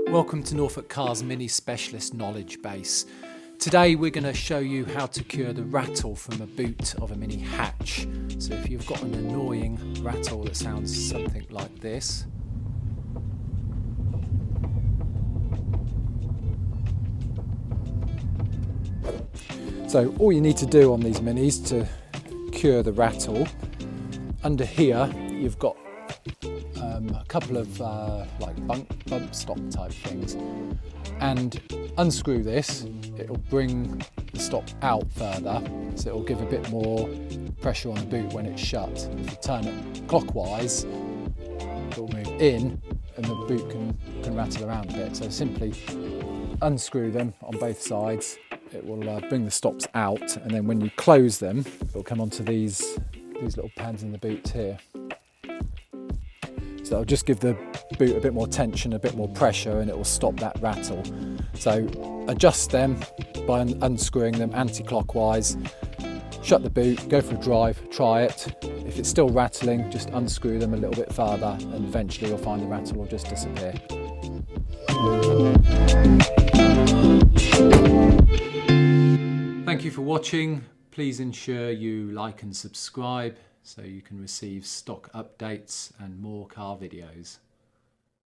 Welcome to Norfolk Cars Mini Specialist Knowledge Base. Today we're going to show you how to cure the rattle from a boot of a mini hatch. So if you've got an annoying rattle that sounds something like this, so all you need to do on these minis to cure the rattle, under here you've got a couple of like bump stop type things, and unscrew this. It'll bring the stop out further, so it'll give a bit more pressure on the boot when it's shut. If you turn it clockwise, it'll move in and the boot can rattle around a bit. So simply unscrew them on both sides. It will bring the stops out, and then when you close them, it'll come onto these little pads in the boot here. So it'll just give the boot a bit more tension, a bit more pressure, and it will stop that rattle. So adjust them by unscrewing them anti-clockwise, shut the boot, go for a drive, try it. If it's still rattling, just unscrew them a little bit further, and eventually you'll find the rattle will just disappear. Thank you for watching. Please ensure you like and subscribe so you can receive stock updates and more car videos.